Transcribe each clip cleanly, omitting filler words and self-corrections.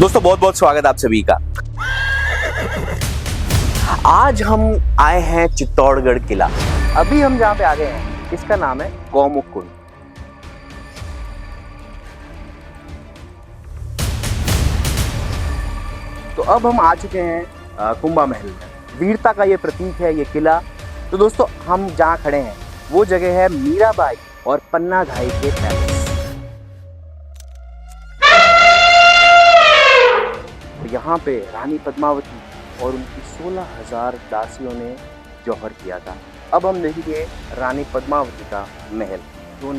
दोस्तों बहुत बहुत स्वागत आप सभी का। आज हम आए हैं चित्तौड़गढ़ किला। अभी हम जहाँ पे आ गए हैं इसका नाम है गौमुख कुंड। तो अब हम आ चुके हैं कुंभा महल में। वीरता का ये प्रतीक है ये किला। तो दोस्तों हम जहाँ खड़े हैं वो जगह है मीराबाई और पन्ना घाई के पैलेस। यहाँ पे रानी पद्मावती और उनकी 16,000 दासियों ने जौहर किया था। अब हम देखेंगे रानी पद्मावती का महल, जो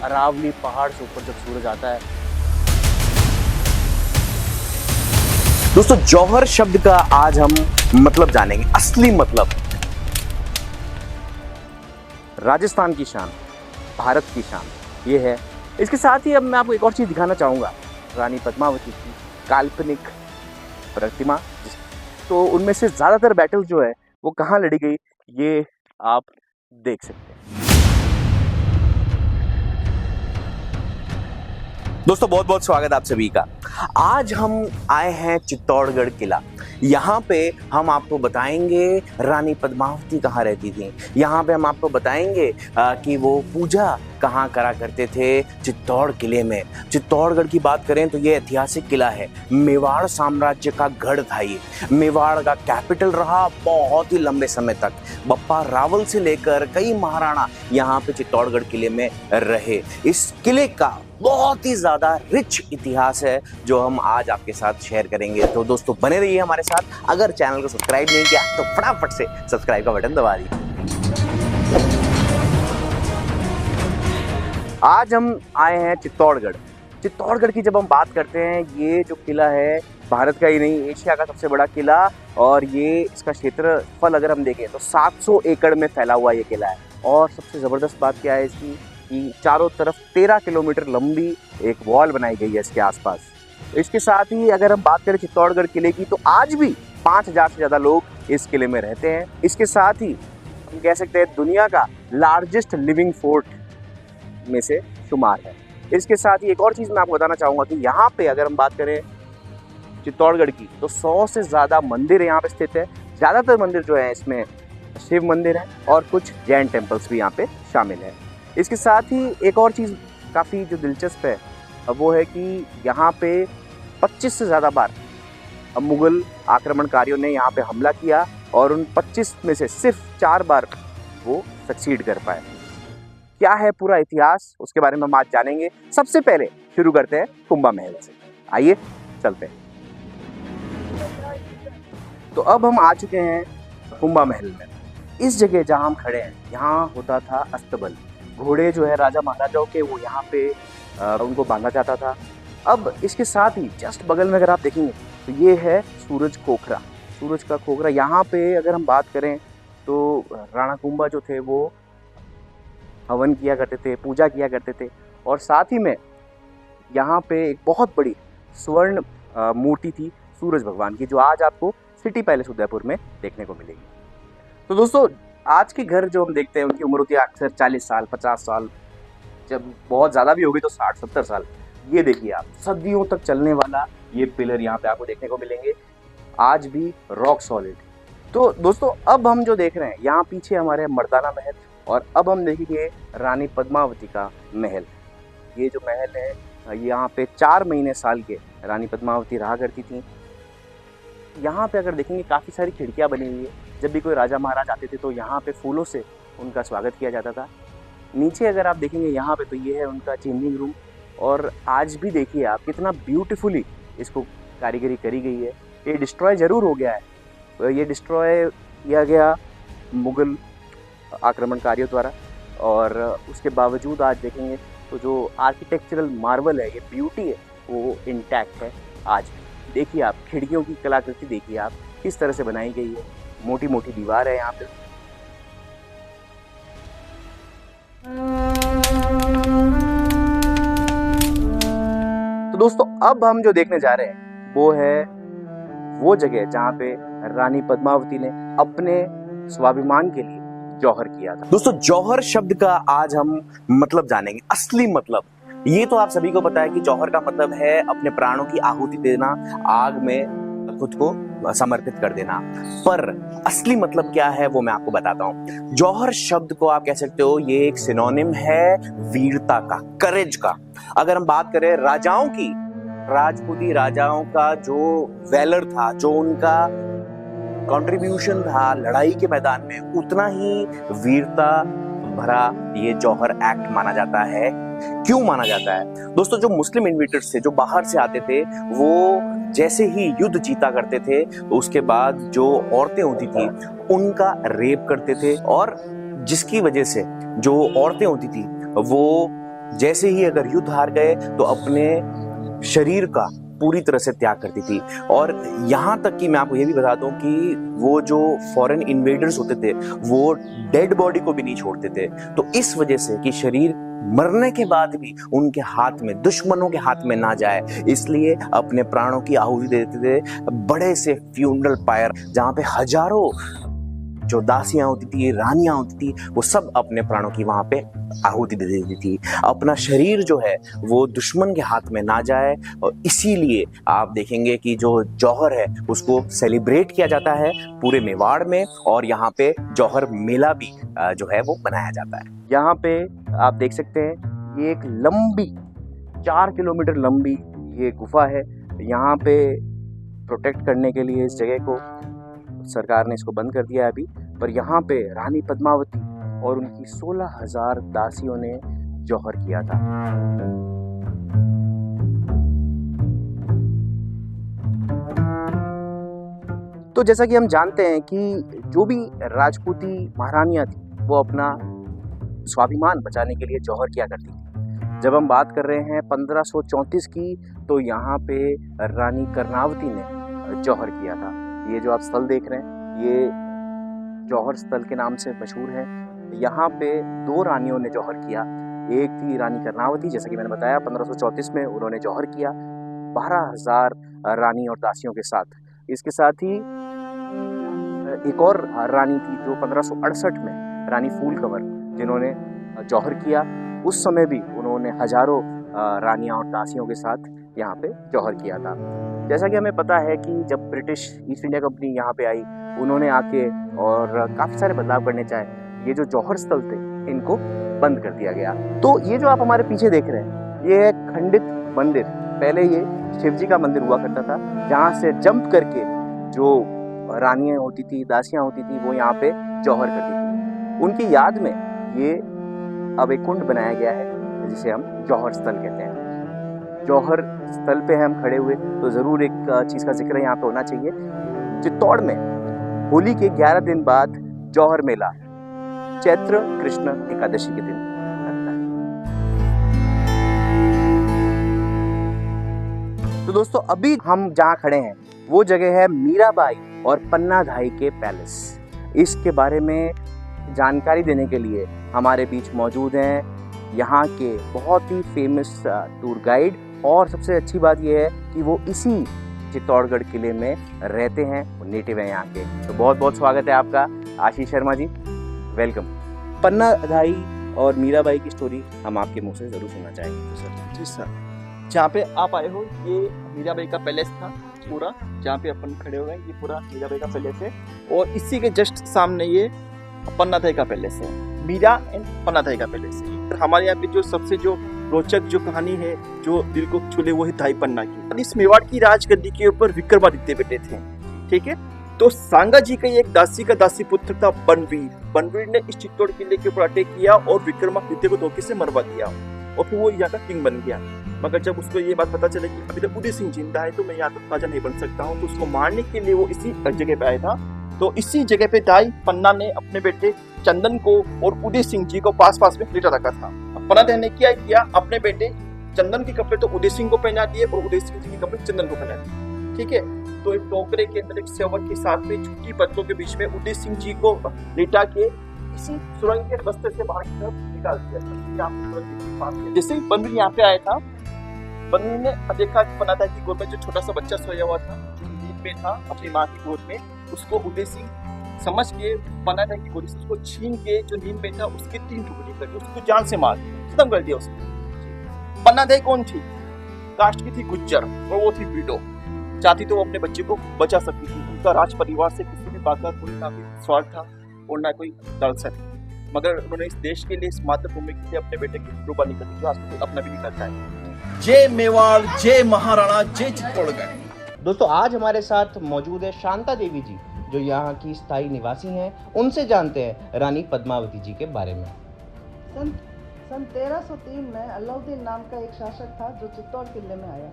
अरावली पहाड़ से ऊपर जब सूरज आता है। दोस्तों जौहर शब्द का आज हम मतलब जानेंगे, असली मतलब। राजस्थान की शान, भारत की शान ये है। इसके साथ ही अब मैं आपको एक और चीज दिखाना चाहूंगा, रानी पद्मावती की काल्पनिक प्रतिमा। तो उनमें से ज्यादातर बैटल जो है वो कहाँ लड़ी गई ये आप देख सकते हैं। दोस्तों बहुत बहुत स्वागत आप सभी का। आज हम आए हैं चित्तौड़गढ़ किला। यहाँ पे हम आपको बताएंगे रानी पद्मावती कहाँ रहती थी। यहाँ पे हम आपको बताएंगे कि वो पूजा कहाँ करा करते थे चित्तौड़ किले में। चित्तौड़गढ़ की बात करें तो ये ऐतिहासिक किला है। मेवाड़ साम्राज्य का गढ़ था ये। मेवाड़ का कैपिटल रहा बहुत ही लंबे समय तक। बप्पा रावल से लेकर कई महाराणा यहाँ पे चित्तौड़गढ़ किले में रहे। इस किले का बहुत ही ज्यादा रिच इतिहास है जो हम आज आपके साथ शेयर करेंगे। तो दोस्तों बने रहिए हमारे साथ। अगर चैनल को सब्सक्राइब नहीं किया तो फटाफट से सब्सक्राइब का बटन दबा दीजिए। आज हम आए हैं चित्तौड़गढ़। चित्तौड़गढ़ की जब हम बात करते हैं, ये जो किला है भारत का ही नहीं एशिया का सबसे बड़ा किला। और ये इसका क्षेत्रफल अगर हम देखें तो 700 एकड़ में फैला हुआ ये किला है। और सबसे ज़बरदस्त बात क्या है इसकी कि चारों तरफ 13 किलोमीटर लंबी एक वॉल बनाई गई है इसके आसपास। इसके साथ ही अगर हम बात करें चित्तौड़गढ़ किले की, तो आज भी 5,000 से ज़्यादा लोग इस किले में रहते हैं। इसके साथ ही हम कह सकते हैं दुनिया का लार्जेस्ट लिविंग फोर्ट में से शुमार है। इसके साथ ही एक और चीज़ मैं आपको बताना चाहूँगा कि यहाँ पे अगर हम बात करें चित्तौड़गढ़ की, तो 100 से ज़्यादा मंदिर यहाँ पे स्थित है। ज़्यादातर मंदिर जो है इसमें शिव मंदिर है और कुछ जैन टेम्पल्स भी यहाँ पे शामिल है। इसके साथ ही एक और चीज़ काफ़ी जो दिलचस्प है वो है कि यहाँ पे 25 से ज़्यादा बार मुग़ल आक्रमणकारियों ने यहाँ पे हमला किया और उन 25 में से सिर्फ 4 बार वो सक्सीड कर पाए। क्या है पूरा इतिहास उसके बारे में हम आज जानेंगे। सबसे पहले शुरू करते हैं कुंभा महल से। आइए चलते हैं। तो अब हम आ चुके हैं कुंभा महल में। इस जगह जहाँ हम खड़े हैं यहाँ होता था अस्तबल। घोड़े जो है राजा महाराजाओं के वो यहाँ पे उनको बांधा जाता था। अब इसके साथ ही जस्ट बगल में अगर आप देखेंगे तो ये है सूरज खोखरा। सूरज का खोखरा यहाँ पे अगर हम बात करें तो राणा कुंभा जो थे वो हवन किया करते थे, पूजा किया करते थे। और साथ ही में यहाँ पे एक बहुत बड़ी स्वर्ण मूर्ति थी सूरज भगवान की, जो आज आपको सिटी पैलेस उदयपुर में देखने को मिलेगी। तो दोस्तों आज के घर जो हम देखते हैं उनकी उम्र होती है अक्सर 40 साल 50 साल, जब बहुत ज़्यादा भी होगी तो 60-70 साल। ये देखिए आप, सदियों तक चलने वाला ये पिलर यहाँ पे आपको देखने को मिलेंगे, आज भी रॉक सॉलिड। तो दोस्तों अब हम जो देख रहे हैं यहाँ पीछे हमारे मर्दाना महल, और अब हम देखेंगे रानी पद्मावती का महल। ये जो महल है यहाँ पे 4 महीने साल के रानी पद्मावती रहा करती थी। यहाँ पे अगर देखेंगे काफ़ी सारी खिड़कियाँ बनी हुई है। जब भी कोई राजा महाराज आते थे तो यहाँ पे फूलों से उनका स्वागत किया जाता था। नीचे अगर आप देखेंगे यहाँ पे तो ये है उनका चेंजिंग रूम। और आज भी देखिए आप कितना ब्यूटीफुली इसको कारीगरी करी गई है। ये डिस्ट्रॉय ज़रूर हो गया है, तो ये डिस्ट्रॉय किया गया मुग़ल आक्रमणकारियों द्वारा, और उसके बावजूद आज देखेंगे तो जो आर्किटेक्चरल मार्वल है, ये ब्यूटी है, वो इंटैक्ट है आज भी। देखिए आप खिड़कियों की कलाकृति देखिए आप किस तरह से बनाई गई है। मोटी मोटी दीवार है यहाँ पे। तो दोस्तों अब हम जो देखने जा रहे हैं वो है वो जगह जहाँ पे रानी पद्मावती ने अपने स्वाभिमान के लिए जौहर किया था। दोस्तों जौहर शब्द का आज हम मतलब जानेंगे, असली मतलब। ये तो आप सभी को पता है कि जौहर का मतलब है अपने प्राणों की आहुति देना, आग में खुद को समर्पित कर देना। पर असली मतलब क्या है वो मैं आपको बताता हूँ। जौहर शब्द को आप कह सकते हो ये एक सिनोनिम है वीरता का, करेज का। अगर हम बात करें राजाओं की, राजपूती राजाओं का जो वैलर था, जो उनका कंट्रीब्यूशन था लड़ाई के मैदान में, उतना ही वीरता भरा ये जौहर एक्ट माना जाता है। क्यों माना जाता है दोस्तों? जो मुस्लिम इन्वेडर्स थे, जो बाहर से आते थे, वो जैसे ही युद्ध जीता करते थे तो उसके बाद जो औरतें होती थी उनका रेप करते थे, और जिसकी वजह से जो औरतें होती थी वो जैसे ही अगर युद्ध हार गए तो अपने शरीर का पूरी तरह से त्याग करती थी। और यहाँ तक कि मैं आपको ये भी बता दूं कि वो जो फॉरेन इन्वेडर्स होते थे वो डेड बॉडी को भी नहीं छोड़ते थे। तो इस वजह से कि शरीर मरने के बाद भी उनके हाथ में, दुश्मनों के हाथ में ना जाए, इसलिए अपने प्राणों की आहुति देते थे बड़े से फ्यूनरल पायर, जहाँ पे हजारों जो दासियां होती थी, रानियां होती थी, वो सब अपने प्राणों की वहां पे आहुति दे देती थी। अपना शरीर जो है वो दुश्मन के हाथ में ना जाए, और इसीलिए आप देखेंगे कि जो जौहर है उसको सेलिब्रेट किया जाता है पूरे मेवाड़ में, और यहाँ पे जौहर मेला भी जो है वो मनाया जाता है। यहाँ पे आप देख सकते हैं ये एक लंबी 4 किलोमीटर लंबी ये गुफा है। यहाँ पे प्रोटेक्ट करने के लिए इस जगह को सरकार ने इसको बंद कर दिया है अभी, पर यहाँ पे रानी पद्मावती और उनकी 16,000 दासियों ने जौहर किया था। तो जैसा कि हम जानते हैं कि जो भी राजपूती महारानियां थी वो अपना स्वाभिमान बचाने के लिए जौहर किया करती थी। जब हम बात कर रहे हैं 1534 की, तो यहाँ पे रानी कर्णावती ने जौहर किया था। ये जो आप स्थल देख रहे हैं ये जौहर स्थल के नाम से मशहूर है। यहाँ पे 2 रानियों ने जौहर किया। एक थी रानी कर्णावती, जैसा कि मैंने बताया 1534 में उन्होंने जौहर किया 12,000 रानी और दासियों के साथ। इसके साथ ही एक और रानी थी जो 1568 में, रानी फूल कंवर, जिन्होंने जौहर किया। उस समय भी उन्होंने हजारों रानियां और दासियों के साथ यहाँ पे जौहर किया था। जैसा कि हमें पता है कि जब ब्रिटिश ईस्ट इंडिया कंपनी यहाँ पे आई, उन्होंने आके और काफ़ी सारे बदलाव करने चाहे, ये जो जौहर स्थल थे इनको बंद कर दिया गया। तो ये जो आप हमारे पीछे देख रहे हैं ये है खंडित मंदिर। पहले ये शिव जी का मंदिर हुआ करता था, जहाँ से जंप करके जो रानियाँ होती थी, दासियाँ होती थी, वो यहाँ पे जौहर करती थी। उनकी याद में ये अब एक कुंड बनाया गया है जिसे हम जौहर स्थल कहते हैं। जौहर स्थल पे हम खड़े हुए तो ज़रूर एक चीज़ का जिक्र यहाँ पे होना चाहिए। चित्तौड़ में होली के 11 दिन बाद जौहर मेला चैत्र कृष्ण एकादशी के दिन लगता है। तो दोस्तों अभी हम जहाँ खड़े हैं वो जगह है मीराबाई और पन्नाधाई के पैलेस। इसके बारे में जानकारी देने के लिए हमारे बीच मौजूद हैं यहाँ के बहुत ही फेमस टूर गाइड, और सबसे अच्छी बात यह है कि वो इसी चित्तौड़गढ़ किले में रहते हैं, वो नेटिव हैं यहाँ के। तो बहुत बहुत स्वागत है आपका आशीष शर्मा जी, वेलकम। पन्नाधाई और मीराबाई की स्टोरी हम आपके मुंह से जरूर सुनना चाहेंगे। तो सर जी सर, जहाँ पे आप आए हो ये मीराबाई का पैलेस था पूरा, जहाँ पे अपन खड़े हुए हैं ये पूरा मीराबाई का पैलेस है, और इसी के जस्ट सामने ये पन्नाधाई का पैलेस है। मीरा एंड पन्नाधाई का पैलेस है। हमारे यहाँ पे जो सबसे जो रोचक जो कहानी है जो दिल को छूले वो है धाई पन्ना की। इस मेवाड़ की राजगद्दी के ऊपर विक्रमादित्य बैठे थे, ठीक है। तो सांगा जी का एक दासी का दासी पुत्र था बनवीर। बनवीर ने इस चित्तौड़ किले के ऊपर अटैक किया और विक्रमादित्य को धोखे से मरवा दिया, और फिर वो यहाँ का किंग बन गया। मगर जब उसको ये बात पता चले कि अभी तक उदय सिंह जिंदा है तो मैं यहाँ तक राजा नहीं बन सकता हूँ, तो उसको मारने के लिए वो इसी जगह पे आया था। तो इसी जगह पे धाई पन्ना ने अपने बेटे चंदन को और उदय सिंह जी को पास पास में लेटा रखा था। पन्नाधाई ने क्या किया, अपने बेटे चंदन के कपड़े तो उदय सिंह को पहना दिए और उदय सिंह जी के कपड़े चंदन को पहना दिए, ठीक है। तो एक टोकरे के अंदर एक सेवक के साथ में छोटी बच्चों के बीच में उदय सिंह जी को लेटा के इसी सुरंग के रास्ते से बाहर की तरफ निकाल दिया। जैसे ही बनवीर यहाँ पे आया था, बनवीर ने देखा कि पन्नाधाई की गोद में जो छोटा सा बच्चा सोया हुआ था, नींद में था अपनी माँ की गोद में, उसको उदय सिंह समझ के पन्नाधाई की गोदी से उसको छीन के जो नींद में था उसके 3 टुकड़े करके उसको जान से मार खत्म कर दिया उसको। पन्ना देवी कौन थी? कास्ट की थी गुज्जर और वो थी विडो। चाहती तो वो अपने बच्चे को बचा सकती थी। उनका राज परिवार से किसी भी बात का कोई ना कोई स्वार्थ था और ना कोई लालसा थी, मगर उन्होंने इस देश के लिए, इस मातृभूमि के लिए अपने बेटे की कुर्बानी कर दी, जो आज तक अपना भी नहीं करता है। जय मेवाड़, जय महाराणा, जय चित्तौड़गढ़। दोस्तों आज हमारे साथ मौजूद है शांता देवी जी, जो यहाँ की स्थायी निवासी हैं। उनसे जानते हैं रानी पद्मावती जी के बारे में। सन 1303 में अलाउद्दीन नाम का एक शासक था जो चित्तौड़ किले में आया।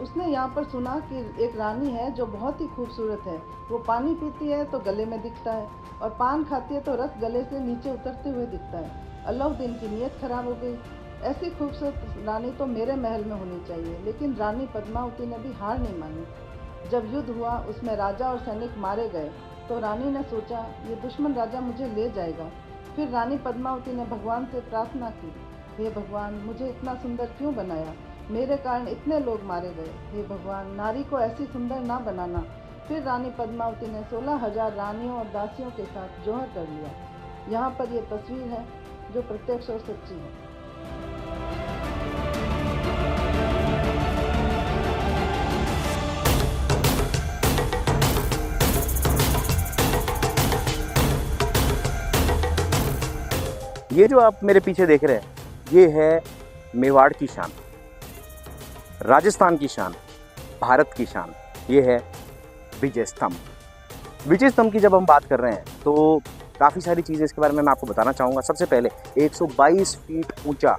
उसने यहाँ पर सुना कि एक रानी है जो बहुत ही खूबसूरत है। वो पानी पीती है तो गले में दिखता है और पान खाती है तो रस गले से नीचे उतरते हुए दिखता है। अलाउद्दीन की नीयत खराब हो गई। ऐसी खूबसूरत रानी तो मेरे महल में होनी चाहिए। लेकिन रानी पद्मावती ने भी हार नहीं मानी। जब युद्ध हुआ उसमें राजा और सैनिक मारे गए तो रानी ने सोचा ये दुश्मन राजा मुझे ले जाएगा। फिर रानी पद्मावती ने भगवान से प्रार्थना की, हे भगवान, मुझे इतना सुंदर क्यों बनाया? मेरे कारण इतने लोग मारे गए। हे भगवान, नारी को ऐसी सुंदर ना बनाना। फिर रानी पद्मावती ने 16,000 रानियों और दासियों के साथ जौहर कर लिया। यहाँ पर ये तस्वीर है जो प्रत्यक्ष और सच्ची है। ये जो आप मेरे पीछे देख रहे हैं, ये है मेवाड़ की शान, राजस्थान की शान, भारत की शान। ये है विजय स्तंभ। विजय स्तंभ की जब हम बात कर रहे हैं तो काफ़ी सारी चीज़ें इसके बारे में मैं आपको बताना चाहूँगा। सबसे पहले 122 फीट ऊंचा,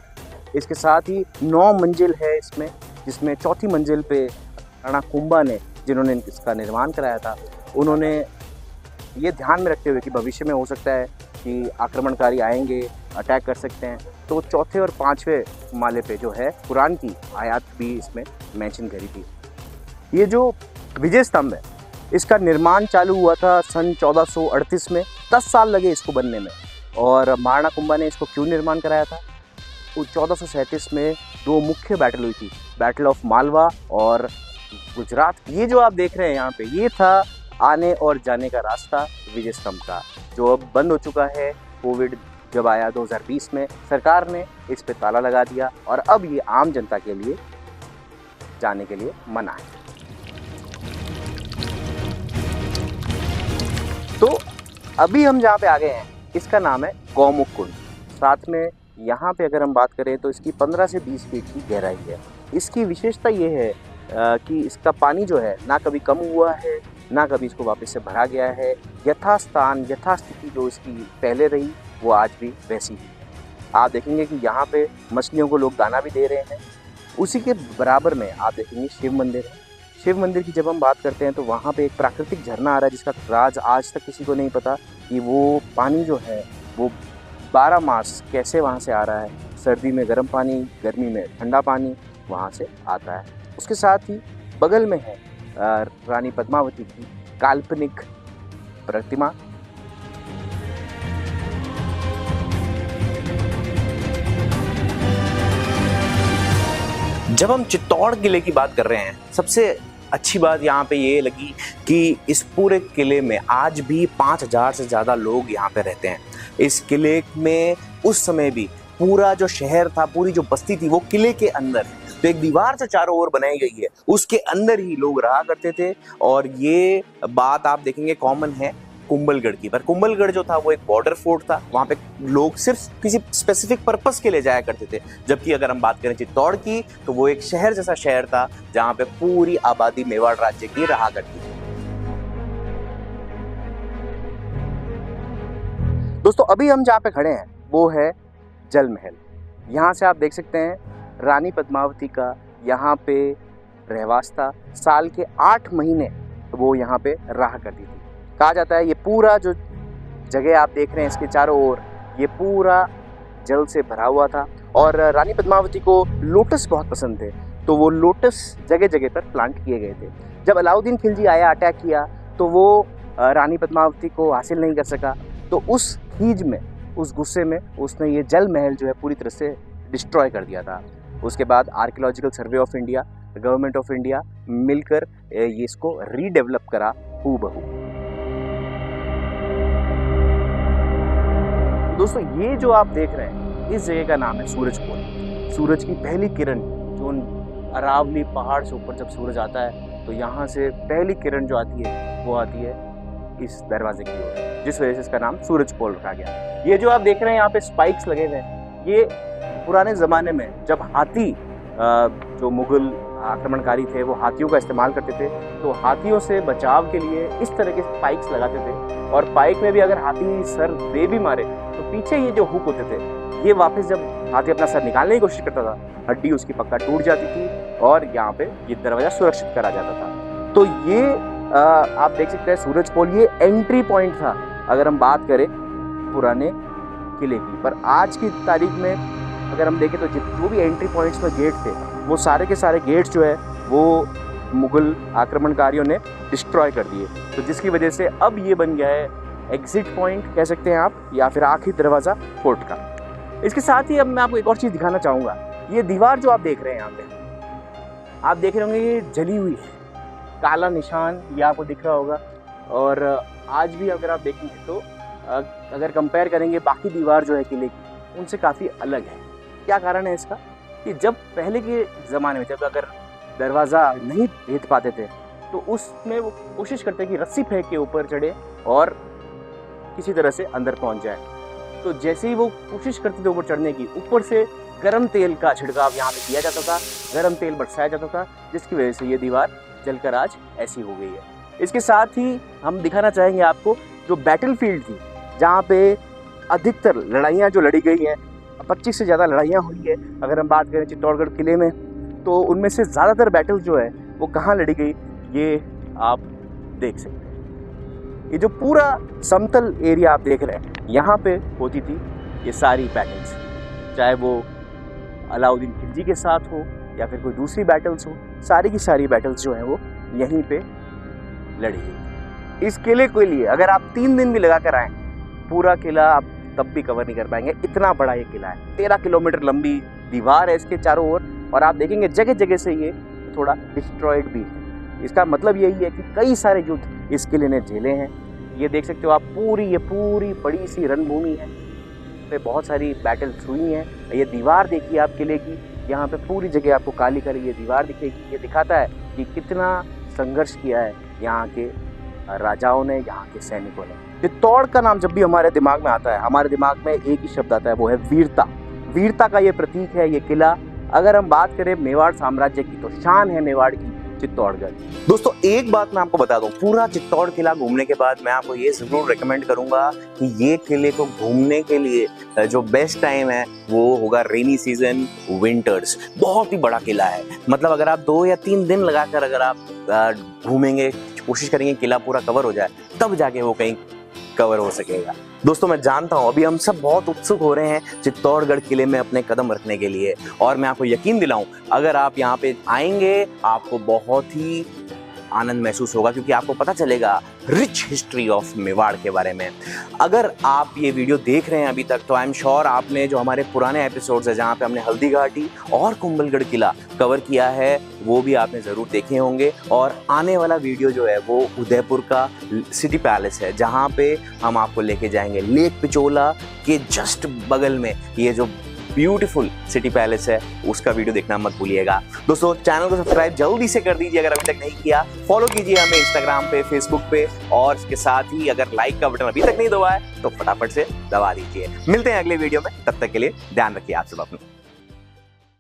इसके साथ ही 9 मंजिल है इसमें, जिसमें चौथी मंजिल पे राणा कुंभा ने, जिन्होंने इसका निर्माण कराया था, उन्होंने ये ध्यान में रखते हुए कि भविष्य में हो सकता है कि आक्रमणकारी आएंगे, अटैक कर सकते हैं, तो चौथे और 5वें माले पे जो है कुरान की आयत भी इसमें मेंशन करी थी। ये जो विजय स्तंभ है, इसका निर्माण चालू हुआ था सन 1438 में। 10 साल लगे इसको बनने में। और महाराणा कुंभा ने इसको क्यों निर्माण कराया था? 1437 में 2 मुख्य बैटल हुई थी, बैटल ऑफ मालवा और गुजरात। ये जो आप देख रहे हैं यहाँ पे, ये था आने और जाने का रास्ता विजय स्तंभ का, जो अब बंद हो चुका है। कोविड जब आया 2020 में, सरकार ने इस पे ताला लगा दिया और अब ये आम जनता के लिए जाने के लिए मना है। तो अभी हम जहाँ पे आ गए हैं, इसका नाम है गौमुख कुंड। साथ में यहाँ पे अगर हम बात करें तो इसकी 15 से 20 फीट की गहराई है। इसकी विशेषता ये है कि इसका पानी जो है ना कभी कम हुआ है, ना कभी इसको वापस से भरा गया है। यथास्थान, यथास्थिति जो इसकी पहले रही वो आज भी वैसी ही। आप देखेंगे कि यहाँ पे मछलियों को लोग दाना भी दे रहे हैं। उसी के बराबर में आप देखेंगे शिव मंदिर है। शिव मंदिर की जब हम बात करते हैं तो वहाँ पे एक प्राकृतिक झरना आ रहा है, जिसका राज आज तक किसी को नहीं पता कि वो पानी जो है वो 12 मास कैसे वहाँ से आ रहा है। सर्दी में गर्म पानी, गर्मी में ठंडा पानी वहाँ से आता है। उसके साथ ही बगल में है रानी पद्मावती की काल्पनिक प्रतिमा। जब हम चित्तौड़ किले की बात कर रहे हैं, सबसे अच्छी बात यहाँ पे ये लगी कि इस पूरे किले में आज भी 5000 से ज़्यादा लोग यहाँ पे रहते हैं। इस किले में उस समय भी पूरा जो शहर था, पूरी जो बस्ती थी, वो किले के अंदर है। तो एक दीवार से चारों ओर बनाई गई है, उसके अंदर ही लोग रहा करते थे। और ये बात आप देखेंगे कॉमन है कुंभलगढ़ की। पर कुंभलगढ़ जो था वो एक बॉर्डर फोर्ट था, वहाँ पे लोग सिर्फ किसी स्पेसिफिक पर्पस के लिए जाया करते थे। जबकि अगर हम बात करें चित्तौड़ की, तो वो एक शहर जैसा शहर था जहाँ पे पूरी आबादी मेवाड़ राज्य की रहा करती थी। दोस्तों अभी हम जहाँ पे खड़े हैं वो है जल महल। यहाँ से आप देख सकते हैं रानी पद्मावती का यहाँ पे रहवास था। साल के 8 महीने वो यहाँ पे रहा करती थी। कहा जाता है ये पूरा जो जगह आप देख रहे हैं इसके चारों ओर, ये पूरा जल से भरा हुआ था। और रानी पद्मावती को लोटस बहुत पसंद थे, तो वो लोटस जगह जगह पर प्लांट किए गए थे। जब अलाउद्दीन खिलजी आया, अटैक किया, तो वो रानी पद्मावती को हासिल नहीं कर सका। तो उस खीज में, उस गुस्से में उसने ये जल महल जो है पूरी तरह से डिस्ट्रॉय कर दिया था। उसके बाद archaeological survey of India, government of India मिलकर ये इसको रीडेवलप करा हूबहू। दोस्तों ये जो आप देख रहे हैं, इस जगह का नाम है सूरजपोल। सूरज की पहली किरण जो उन अरावली पहाड़ से ऊपर जब सूरज आता है तो यहाँ से पहली किरण जो आती है वो आती है इस दरवाजे की ओर, जिस वजह से इसका नाम सूरज पोल रखा गया। ये जो आप देख रहे हैं यहाँ पे स्पाइक्स लगे हुए हैं, ये पुराने ज़माने में जब हाथी जो मुगल आक्रमणकारी थे वो हाथियों का इस्तेमाल करते थे, तो हाथियों से बचाव के लिए इस तरह के स्पाइक्स लगाते थे। और पाइक में भी अगर हाथी सर दे भी मारे तो पीछे ये जो हुक होते थे, ये वापस जब हाथी अपना सर निकालने की कोशिश करता था, हड्डी उसकी पक्का टूट जाती थी और यहाँ पे ये दरवाजा सुरक्षित करा जाता था। तो ये आप देख सकते हैं सूरज पोल, ये एंट्री पॉइंट था अगर हम बात करें पुराने किले की। पर आज की तारीख में अगर हम देखें तो जो भी एंट्री पॉइंट्स में गेट थे वो सारे के सारे गेट्स जो है वो मुगल आक्रमणकारियों ने डिस्ट्रॉय कर दिए, तो जिसकी वजह से अब ये बन गया है एग्जिट पॉइंट कह सकते हैं आप, या फिर आखिरी दरवाज़ा फोर्ट का। इसके साथ ही अब मैं आपको एक और चीज़ दिखाना चाहूँगा। ये दीवार जो आप देख रहे हैं यहाँ पे, आप देख रहे होंगे ये जली हुई है, काला निशान ये आपको दिख रहा होगा। और आज भी अगर आप देखेंगे तो अगर कंपेयर करेंगे बाकी दीवार जो है किले की उनसे काफ़ी अलग है। क्या कारण है इसका? कि जब पहले के ज़माने में जब अगर दरवाज़ा नहीं भेद पाते थे तो उसमें वो कोशिश करते कि रस्सी फेंक के ऊपर चढ़े और किसी तरह से अंदर पहुंच जाए। तो जैसे ही वो कोशिश करते थे ऊपर चढ़ने की, ऊपर से गर्म तेल का छिड़काव यहाँ पे किया जाता था, गर्म तेल बरसाया जाता था, जिसकी वजह से ये दीवार जलकर आज ऐसी हो गई है। इसके साथ ही हम दिखाना चाहेंगे आपको जो बैटल फील्ड थी, जहाँ पे अधिकतर लड़ाइयाँ जो लड़ी गई हैं, 25 से ज़्यादा लड़ाइयाँ हुई है। अगर हम बात करें चित्तौड़गढ़ किले में, तो उनमें से ज़्यादातर बैटल जो है वो कहाँ लड़ी गई ये आप देख सकते हैं। ये जो पूरा समतल एरिया आप देख रहे हैं, यहाँ पे होती थी ये सारी बैटल्स, चाहे वो अलाउद्दीन खिलजी के साथ हो या फिर कोई दूसरी बैटल्स हो, सारी की सारी बैटल्स जो हैं वो यहीं पे लड़ी गई। इस किले के लिए अगर आप 3 दिन भी लगा कर आएँ, पूरा किला आप तब भी कवर नहीं कर पाएंगे, इतना बड़ा ये किला है। 13 किलोमीटर लंबी दीवार है इसके चारों ओर, और आप देखेंगे जगह जगह से ये थोड़ा डिस्ट्रॉयड भी है। इसका मतलब यही है कि कई सारे युद्ध इस किले ने झेले हैं। ये देख सकते हो आप, ये पूरी बड़ी सी रणभूमि है, पे बहुत सारी बैटल्स हुई हैं। ये दीवार देखिए आप किले की, यहाँ पे पूरी जगह आपको काली काली ये दीवार दिखेगी। ये दिखाता है कि कितना संघर्ष किया है यहाँ के राजाओं ने, यहाँ के सैनिकों ने। चित्तौड़ का नाम जब भी हमारे दिमाग में आता है, हमारे दिमाग में एक ही शब्द आता है, वो है वीरता। वीरता का ये प्रतीक है ये किला। अगर हम बात करें मेवाड़ साम्राज्य की, तो शान है मेवाड़ की चित्तौड़गढ़। दोस्तों एक बात मैं आपको बता दूं, पूरा चित्तौड़ किला घूमने के बाद मैं आपको ये जरूर रेकमेंड करूंगा कि ये किले को घूमने के लिए जो बेस्ट टाइम है वो होगा रेनी सीजन, विंटर्स। बहुत ही बड़ा किला है, मतलब अगर आप 2 या 3 दिन लगाकर अगर आप घूमेंगे, कोशिश करेंगे किला पूरा कवर हो जाए, तब जाके वो कहीं कवर हो सकेगा। दोस्तों मैं जानता हूं अभी हम सब बहुत उत्सुक हो रहे हैं चित्तौड़गढ़ किले में अपने कदम रखने के लिए, और मैं आपको यकीन दिलाऊं अगर आप यहाँ पे आएंगे आपको बहुत ही आनंद महसूस होगा, क्योंकि आपको पता चलेगा रिच हिस्ट्री ऑफ मेवाड़ के बारे में। अगर आप ये वीडियो देख रहे हैं अभी तक, तो आई एम श्योर आपने जो हमारे पुराने एपिसोड्स है जहाँ पे हमने हल्दी घाटी और कुंभलगढ़ किला कवर किया है वो भी आपने ज़रूर देखे होंगे। और आने वाला वीडियो जो है वो उदयपुर का सिटी पैलेस है, जहाँ पे हम आपको लेके जाएंगे लेक पिचोला के जस्ट बगल में ये जो ब्यूटीफुल सिटी पैलेस है, उसका वीडियो देखना मत भूलिएगा। दोस्तों चैनल को सब्सक्राइब जल्दी से कर दीजिए अगर अभी तक नहीं किया, फॉलो कीजिए हमें इंस्टाग्राम पे, फेसबुक पे, और इसके साथ ही अगर लाइक का बटन अभी तक नहीं दबाया है तो फटाफट से दबा दीजिए। मिलते हैं अगले वीडियो में, तब तक के लिए ध्यान रखिए आप सब अपना।